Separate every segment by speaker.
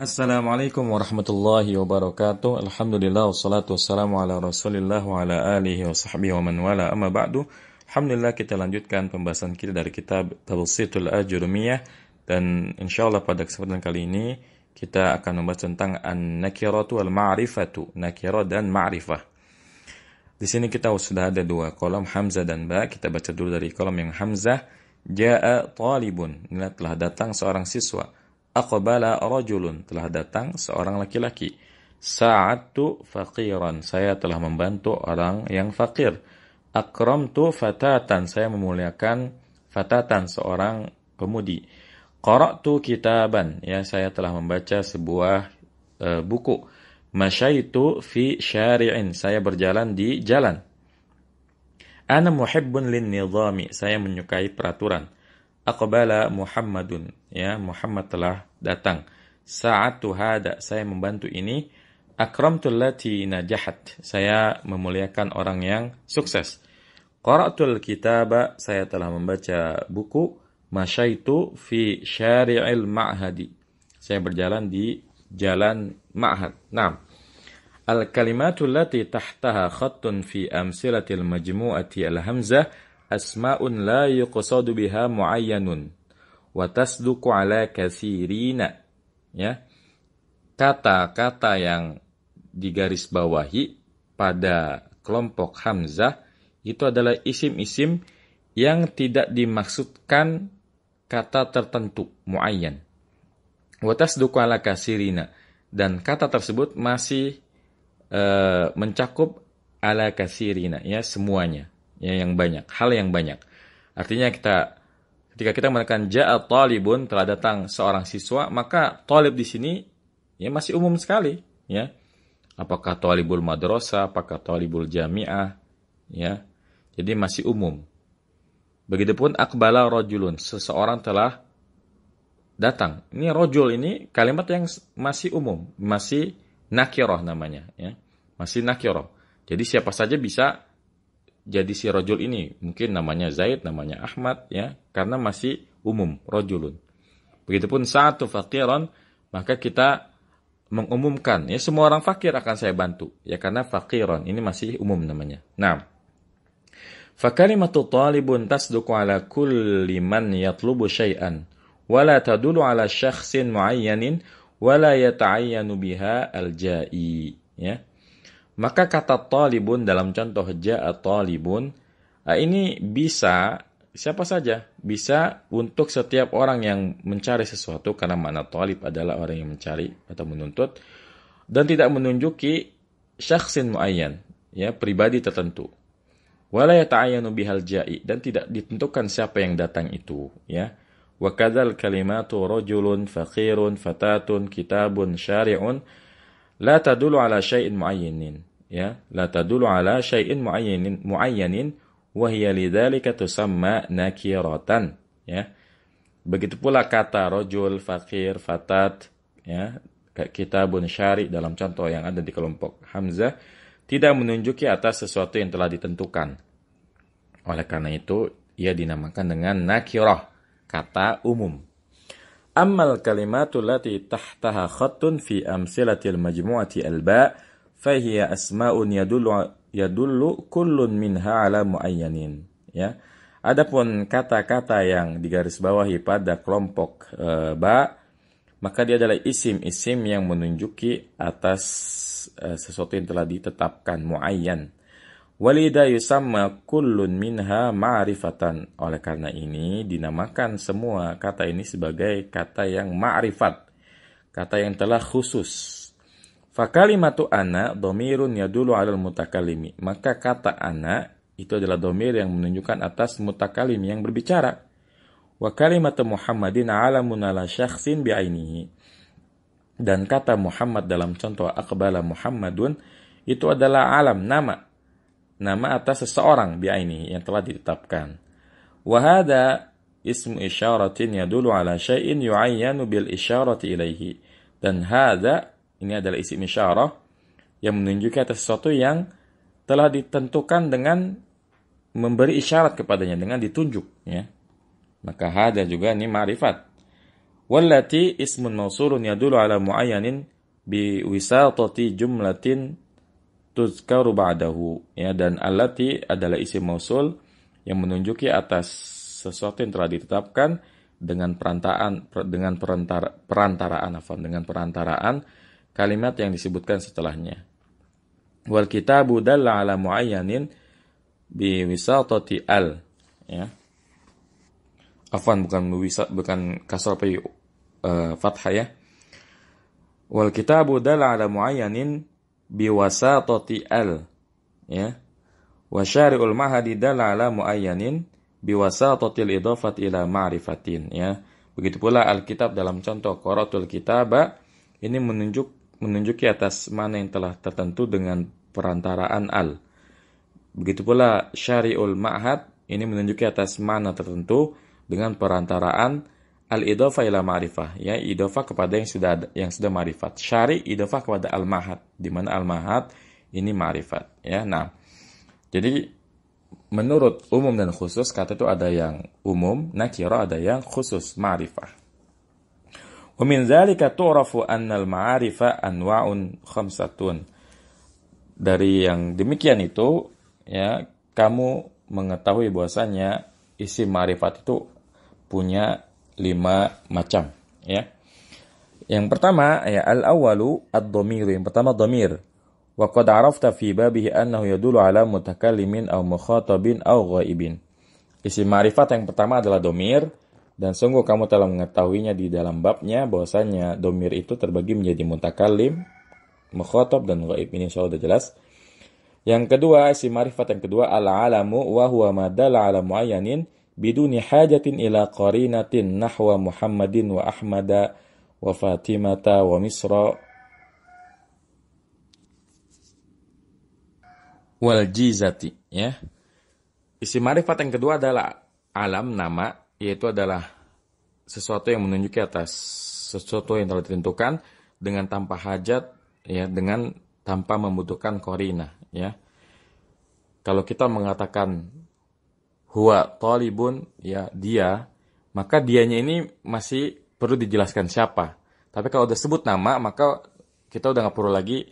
Speaker 1: Assalamualaikum warahmatullahi wabarakatuh. Alhamdulillah wassalatu wassalamu ala Rasulillah wa ala alihi wa sahbihi wa man wala amma ba'du. Alhamdulillah kita lanjutkan pembahasan kita dari kitab Tawsitul Ajurumiyah dan insyaallah pada kesempatan kali ini kita akan membahas tentang an-nakiratu wal ma'rifatu, nakirah dan ma'rifah. Di sini kita sudah ada dua kolom hamzah dan ba. Kita baca dulu dari kolom yang hamzah. Ja'a talibun, inilah telah datang seorang siswa. Aqbala rajulun, telah datang seorang laki-laki. Sa'adtu faqiran, saya telah membantu orang yang fakir. Akramtu fatatan, saya memuliakan fatatan, seorang pemudi. Qara'tu kitaban, ya saya telah membaca sebuah buku. Masyaitu fi syari'in, saya berjalan di jalan. Ana muhibbun lin nizami, saya menyukai peraturan. Aqbala Muhammadun, ya Muhammad telah datang. Sa'atu hada, saya membantu ini. Akramtul lati najahat, saya memuliakan orang yang sukses. Qara'tul kitaba, saya telah membaca buku. Masyaitu fi syari'il ma'hadi, saya berjalan di jalan ma'had. Naam. Al-kalimatul lati tahtaha khattun fi amsilatil majmu'ati al-hamzah asma'un la yuqsadu biha muayyanun wa tasduqu ala katsirina, ya. Kata-kata yang digaris bawahi pada kelompok hamzah itu adalah isim-isim yang tidak dimaksudkan kata tertentu muayyan. Wa tasduqu ala katsirina, dan kata tersebut masih mencakup ala katsirina, ya semuanya, ya yang banyak, hal yang banyak. Artinya ketika kita mengatakan ja'a talibun, telah datang seorang siswa, maka talib di sini ya masih umum sekali, ya. Apakah talibul madrasah, apakah talibul jami'ah, ya. Jadi masih umum. Begitupun aqbala rajulun, seseorang telah datang. Ini rajul ini kalimat yang masih umum, masih nakirah namanya, ya. Masih nakirah. Jadi siapa saja bisa jadi si rajul ini. Mungkin namanya Zaid, namanya Ahmad, ya, karena masih umum, rajulun. Begitupun sa'atu faqiran, maka kita mengumumkan, ya semua orang fakir akan saya bantu, ya karena faqiran ini masih umum namanya. Nah, fa kalimatu talibun tasduqu ala kulli man yatlubu syai'an wa la tadullu ala syakhsin muayyanin wa la yata'ayyanu biha al-ja'i, ya. Maka kata talibun dalam contoh ja'a talibun, ini bisa siapa saja, bisa untuk setiap orang yang mencari sesuatu, karena makna talib adalah orang yang mencari atau menuntut, dan tidak menunjuki syakhsin muayyan, ya pribadi tertentu. Wala yata'ayyanu bihal ja'i, dan tidak ditentukan siapa yang datang itu, ya. Wa kadzal kalimatu rajulun faqirun fatatun kitabun syari'un la tadulu ala syai'in muayyanin, ya, la tadulu ala syai'in muayyanin wa hiya lidzalika tusamma nakiratan, ya. Begitu pula kata rajul, fakir, fatat, ya, kitabun syari' dalam contoh yang ada di kelompok hamzah tidak menunjuki atas sesuatu yang telah ditentukan. Oleh karena itu ia dinamakan dengan nakirah, kata umum. Ammal kalimatul lati tahtaha khattun fi amsilatil majmu'ati al-ba' fahiya asma'un yadullu kullun minha ala muayyanin, ya. Adapun kata-kata yang digarisbawahi pada kelompok ba, maka dia adalah isim-isim yang menunjuki atas sesuatu yang telah ditetapkan, muayyan. Walida yusamma kullun minha ma'rifatan. Oleh karena ini dinamakan semua kata ini sebagai kata yang ma'rifat, kata yang telah khusus. Fa kalimatu ana dhamirun yadullu 'alal mutakallimi. Maka kata ana itu adalah dhamir yang menunjukkan atas mutakalim yang berbicara. Wa kalimatu Muhammadin 'alamun 'ala syakhsin bi'ainihi. Dan kata Muhammad dalam contoh aqbala Muhammadun itu adalah alam, nama atas seseorang bi'ainihi yang telah ditetapkan. Wa hadha ismu isyaratin yadullu 'ala syai'in yu'ayyanu bil isyarati ilaihi. Dan hadha ini adalah isim isyarah yang menunjukkan atas sesuatu yang telah ditentukan dengan memberi isyarat kepadanya, dengan ditunjuk, ya. Maka hadha juga ini ma'rifat. Wallati ismun mausulun yadulu ala muayyanin bi wisatati jumlatin tuzkaru ba'dahu. Ya, dan allati adalah isim mausul yang menunjuki atas sesuatu yang telah ditetapkan dengan perantaraan kalimat yang disebutkan setelahnya. Wal kitabu dalla ala muayyanin bi wisatati al. Ya. Afwan, bukan kasrah tapi fathah ya. Wal kitabu dalla ala muayyanin bi wasatati al. Ya. Wa syari'ul mahadi dalla ala muayyanin bi wasatatil idhafat ila ma'rifatin, ya. Begitu pula Alkitab dalam contoh qaratul kitaba ini menunjuki atas mana yang telah tertentu dengan perantaraan al. Begitu pula syari'ul ma'had ini menunjuki atas mana tertentu dengan perantaraan al-idhafah ila ma'rifah, ya, idhafah kepada yang sudah ma'rifat. Syari' idhafah kepada al-ma'had, di mana al-ma'had ini ma'rifat, ya. Nah, jadi menurut umum dan khusus, kata itu ada yang umum, nakirah, ada yang khusus, ma'rifah. Wa min dzalika tu'rafu anna al-ma'arifa anwa'un khamsatun. Dari yang demikian itu, ya, kamu mengetahui bahwasanya isim ma'rifat itu punya 5 macam, ya. Yang pertama, ya, al-awwalu ad-dhamir, yang pertama dhamir. Wa qad 'arafta fi babihi annahu yadullu 'ala mutakallimin aw mukhatabin aw ghaibin. Isim ma'rifat yang pertama adalah dhamir, dan sungguh kamu telah mengetahuinya di dalam babnya bahwasanya dhamir itu terbagi menjadi mutakallim, mukhatab dan ghaib. Ini insyaallah sudah jelas. Yang kedua, isim ma'rifat yang kedua al-'alamu wa huwa ma dalla 'ala muayyanin biduni hajatin ila qarinatin nahwa Muhammadin wa Ahmada wa Fatimata wa Misra wal jizati, ya. Isim ma'rifat yang kedua adalah alam, nama, yaitu adalah sesuatu yang menunjuki atas sesuatu yang telah ditentukan dengan tanpa hajat, ya, dengan tanpa membutuhkan qarina, ya. Kalau kita mengatakan huwa talibun, ya, dia, maka dianya ini masih perlu dijelaskan siapa. Tapi kalau udah sebut nama, maka kita udah nggak perlu lagi,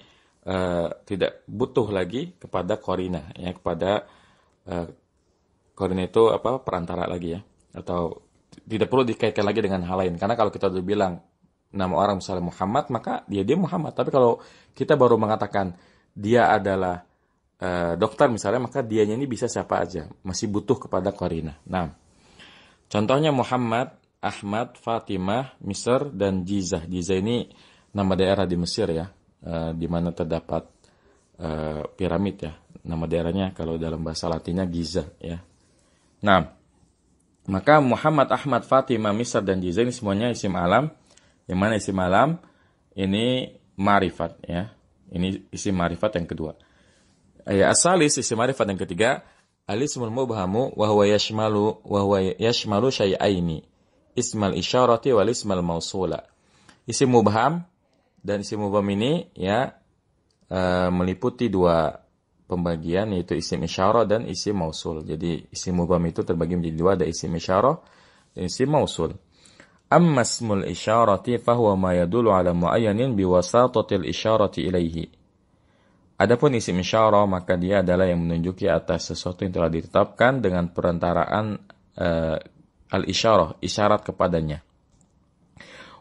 Speaker 1: tidak butuh lagi kepada qarina, ya, kepada qarina itu apa, perantara lagi, ya, atau tidak perlu dikaitkan lagi dengan hal lain. Karena kalau kita udah bilang nama orang misalnya Muhammad, maka dia Muhammad. Tapi kalau kita baru mengatakan dia adalah dokter misalnya, maka dianya ini bisa siapa aja, masih butuh kepada qarina. Nah, contohnya Muhammad, Ahmad, Fatimah, Misr, dan Jizah. Jizah ini nama daerah di Mesir, ya, di mana terdapat piramid, ya. Nama daerahnya kalau dalam bahasa Latinnya Giza, ya. Nah, maka Muhammad, Ahmad, Fatimah, Misr, dan Jizah ini semuanya isim alam. Yang mana isim alam ini ma'rifat, ya. Ini isim ma'rifat yang kedua. Ya, asalis isim ma'rifat yang ketiga, al-ismul mubhamu wa huwa yashmalu syai'aini, ismal isyarati wal ismal mausula. Isim mubham dan isim mubham ini, ya, meliputi 2 pembagian, yaitu isim isyarah dan isim mausul. Jadi isim mubham itu terbagi menjadi 2, ada isim isyarah dan isim mausul. Amma ismul isyarati fahuwa ma yadullu ala muayyanin biwasatatil isyarati ilaihi. Adapun isim isyarah, maka dia adalah yang menunjuki atas sesuatu yang telah ditetapkan dengan perantaraan al-isyarah, isyarat kepadanya.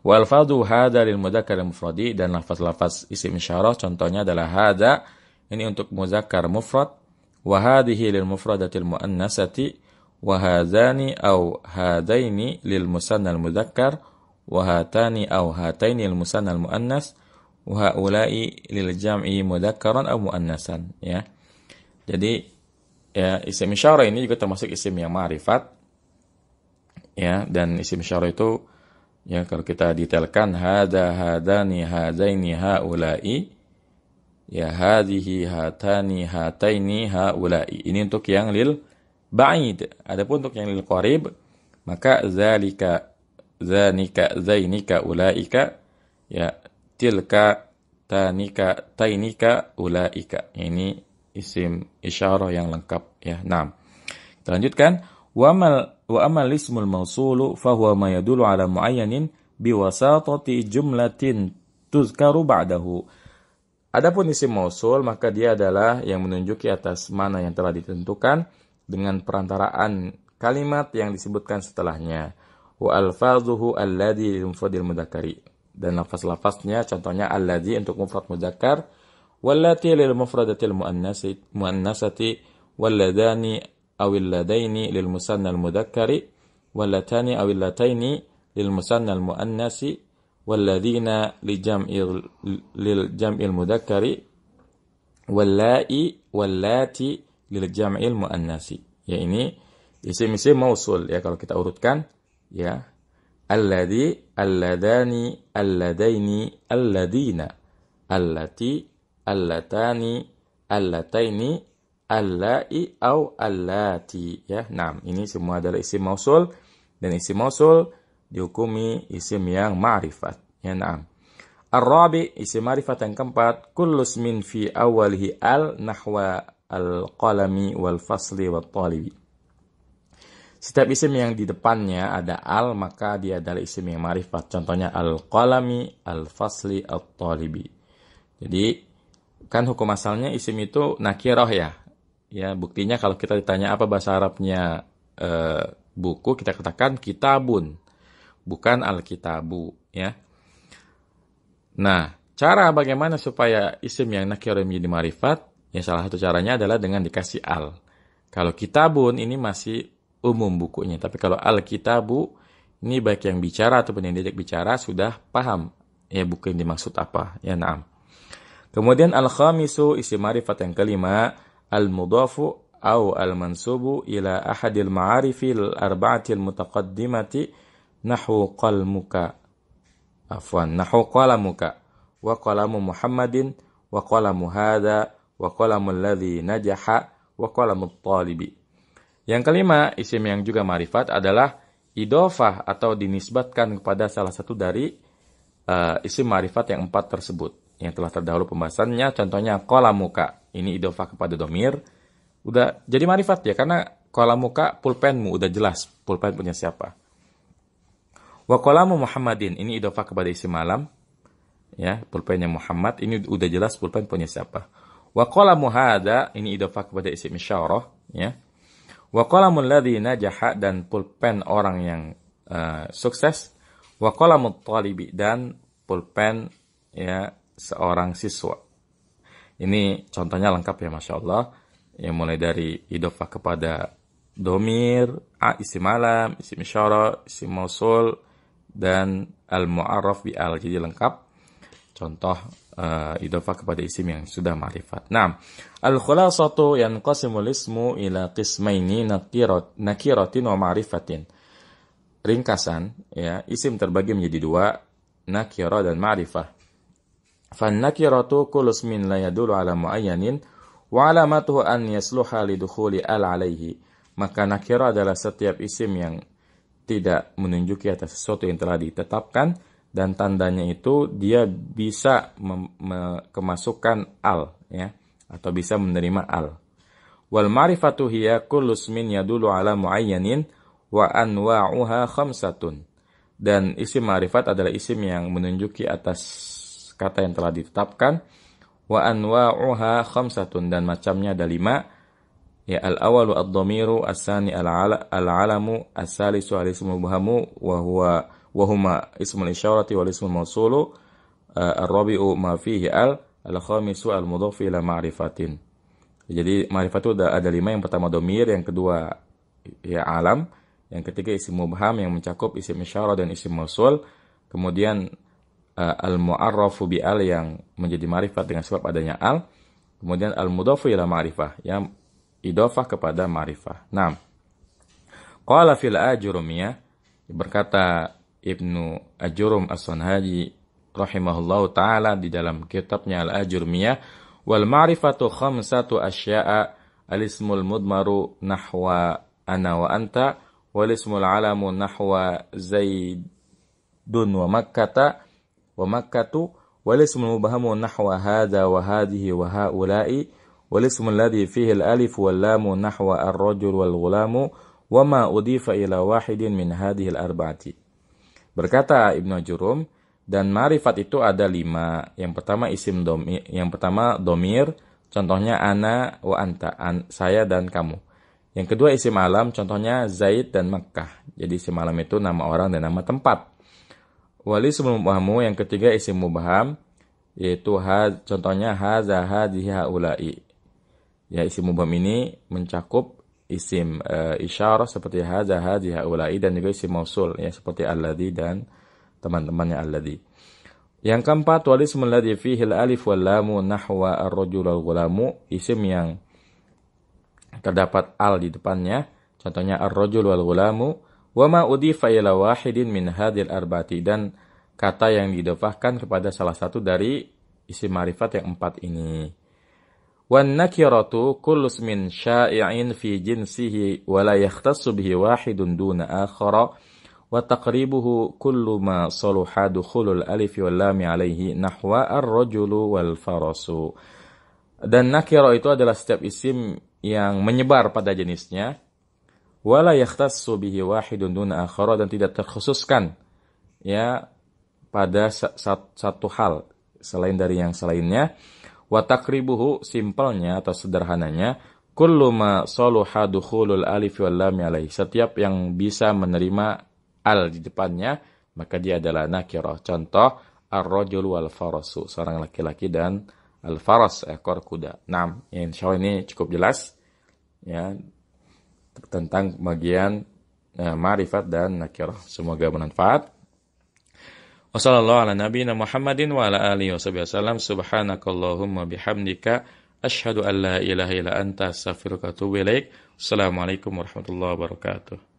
Speaker 1: Wa alfadhu hadza lil mudzakkar mufradi, dan lafaz-lafaz isim isyarah contohnya adalah hadza, ini untuk muzakkar mufrad, wa hadhihi lil mufradatil muannasati, wa hadzani aw hadaini lil musannal mudzakkar, wa hatani aw hataini lil musannal muannas, wa haula'i lil jam'i mudzakkaran aw muannasan, ya. Jadi, ya, isim isyarah ini juga termasuk isim yang ma'rifat, ya, dan isim isyarah itu, ya, kalau kita detailkan hadza, hadani, hadaini, haula'i, ya, hadhihi, hatani, hataini, haula'i. Ini untuk yang lil ba'id. Adapun untuk yang lil qarib, maka zalika, zanika, zainika, ulaika, ya, tilka, tanika, tainika, ulaika. Ini isim isyarah yang lengkap, ya. Nah, kita lanjutkan. Wa amal ismul mausulu fahuwa ma yadullu ala muayyanin biwasatati jumlatin tuzkaru ba'dahu. Adapun isim mausul maka dia adalah yang menunjuki atas mana yang telah ditentukan dengan perantaraan kalimat yang disebutkan setelahnya. Wa alfazuhu alladhi lil mufradil mudzakkari. Dan lafaz-lafaznya contohnya alladhi untuk mufrad mudzakkar, wallati lil mufradatil muannasati, walladani awil ladaini lil musannal mudzakkari, wallatani awil lataini lil musannal muannasi, walladzina lil jam'il mudzakkari, wallati lil jam'il muannasi. Ya, ini isim-isim mausul ya kalau kita urutkan ya. Alladzi, alladani, alladaini, alladina, allati, allatani, allataini, allai au allati ya. Nah, ini semua adalah isim mausul dan isim mausul dihukumi isim yang ma'rifat ya. Naam. Ar-rabi, isim ma'rifat yang keempat, kullu ismin fi awalihi al nahwa al-qalami wal fasli wat talibi. Setiap isim yang di depannya ada al maka dia adalah isim yang ma'rifat. Contohnya al-qalami, al-fasli, at-talibi. Jadi kan hukum asalnya isim itu nakirah ya. Ya, buktinya kalau kita ditanya apa bahasa Arabnya buku, kita katakan kitabun, bukan al-kitabu ya. Nah, cara bagaimana supaya isim yang nakirah menjadi ma'rifat? Ya, salah satu caranya adalah dengan dikasih al. Kalau kitabun ini masih umum bukunya, tapi kalau al-kitabu ini baik yang bicara ataupun yang diajak bicara sudah paham ya buku yang dimaksud apa ya. Naam. Kemudian al-khamisu, isim ma'rifat yang kelima, al-mudafu au al-mansubu ila ahadil ma'arifil arba'atil mutaqaddimati nahwu qalmuka, nahwu qalamuka wa qalamu Muhammadin wa qalamu hadha wa qalamu alladhi najaha wa qalamu talibi. Yang kelima, isim yang juga ma'rifat adalah idofah atau dinisbatkan kepada salah satu dari isim ma'rifat yang 4 tersebut yang telah terdahulu pembahasannya. Contohnya qalamuka, ini idofah kepada domir, udah jadi ma'rifat ya, karena qalamuka pulpenmu, udah jelas pulpen punya siapa. Wa qalamu Muhammadin, ini idofah kepada isim alam ya, pulpennya Muhammad, ini udah jelas pulpen punya siapa. Wa qalamu hadza, ini idofah kepada isim isyarah ya. Wa qalamul ladzi najaha, dan pulpen orang yang sukses. Wa qalamut talibi, dan pulpen ya seorang siswa. Ini contohnya lengkap ya, Masya Allah. Yang mulai dari idofah kepada domir, isim alam, isim isyarah, isim mausul, dan al-mu'arraf bi al. Jadi lengkap. Contoh idofah kepada isim yang sudah ma'rifat. Nah, al-khulasatu yanqasimul ismu ila qismaini nakiratin wa ma'rifatin. Ringkasan ya, isim terbagi menjadi 2, nakirah dan ma'rifah. Fan nakiratu kullu ismin la yadullu ala muayyanin wa alamatuhu an yasluha lidukhuli al alaihi. Maka nakirah adalah setiap isim yang tidak menunjuki atas sesuatu yang telah ditetapkan, dan tandanya itu dia bisa kemasukan al ya, atau bisa menerima al. Wal ma'rifatu hiya kullu ismin yadullu ala muayyanin wa anwa'uha khamsatun. Dan isim ma'rifat adalah isim yang menunjuki atas kata yang telah ditetapkan. Wa anwa'uha khamsatun, dan macamnya ada 5 ya. Al-awalu ad-dhamiru, as-sani al-alamu, as-salisu al-ismu mubhamu wa huma ismul isyarati wal ismul mausulu, ar-rabi'u ma fihi al-khamisu al-mudhafu ila ma'rifatin. Jadi ma'rifat itu ada 5, yang pertama domir, yang kedua ya alam, yang ketiga isim mubham yang mencakup isim isyarah dan isim mausul, kemudian al-mu'arrafu bi al yang menjadi ma'rifat dengan sebab adanya al, kemudian al-mudhafu ila ma'rifah yang idhofah kepada ma'rifah. Nah, qala fil ajurumiyah, berkata Ibnu Ajurum As-Sanhaji rahimahullahu ta'ala di dalam kitabnya Al-Ajurmiyah, wal ma'rifatu khamsatu asya'a, al-ismul mudmaru nahwa ana wa anta, wal ismul alamu nahwa zaidun wa makkatu, wal ismul mubhamu nahwa hadha wa hadhihi wa haula'i, wal ismul ladhi fihi al-alif wal lamu nahwa ar-rajul wal ghulamu, wa ma udifa ila wahidin min hadhihi al-arba'ati. Berkata Ibnu Jurum, dan ma'rifat itu ada 5. Yang pertama domir, contohnya ana wa anta, saya dan kamu. Yang kedua isim alam, contohnya Zaid dan Makkah. Jadi isim alam itu nama orang dan nama tempat. Wali sebelum mubhamu, yang ketiga isim mubham, yaitu contohnya haza, hadhihi, haula'i. Ya, isim mubham ini mencakup isim isyarah seperti haza, hadhihi, haula'i, dan juga isim mausul ya seperti alladzi dan teman-temannya alladzi. Yang keempat, wal ismul ladzi fihi al-alif wal lamu nahwa ar-rajul wal ghulamu, isim yang terdapat al di depannya, contohnya ar-rajul wal ghulamu, wa ma udifa ila wahidin min hadhil arba'ati, dan kata yang didofahkan kepada salah satu dari isim ma'rifat yang 4 ini. Wan nakiratu kullu ismin sya'i'in fi jinsihi wa la yakhtassu bihi wahidun duna akhara wa taqribuhu kullu ma saluha dukhulul alif wal lam alaihi nahwa ar-rajulu wal farasu. Dan nakira itu adalah setiap isim yang menyebar pada jenisnya, wa la yakhtassu bihi wahidun duna akhara, dan tidak terkhususkan ya pada satu hal selain dari yang selainnya. Wa taqribuhu, simpelnya atau sederhananya, kullu ma saluha dukhulul alif wal lam alaihi, setiap yang bisa menerima al di depannya maka dia adalah nakirah. Contoh ar-rajul wal farasu, seorang laki-laki, dan al-faras, ekor kuda. Nah, insyaallah ini cukup jelas ya tentang bagian ma'rifat dan nakirah. Semoga bermanfaat. Wassallallahu ala nabiyina Muhammadin wa ala alihi wasallam. Subhanakallahumma bihamdika asyhadu an la ilaha illa anta astaghfiruka wa atubu ilaik. Assalamualaikum warahmatullahi wabarakatuh.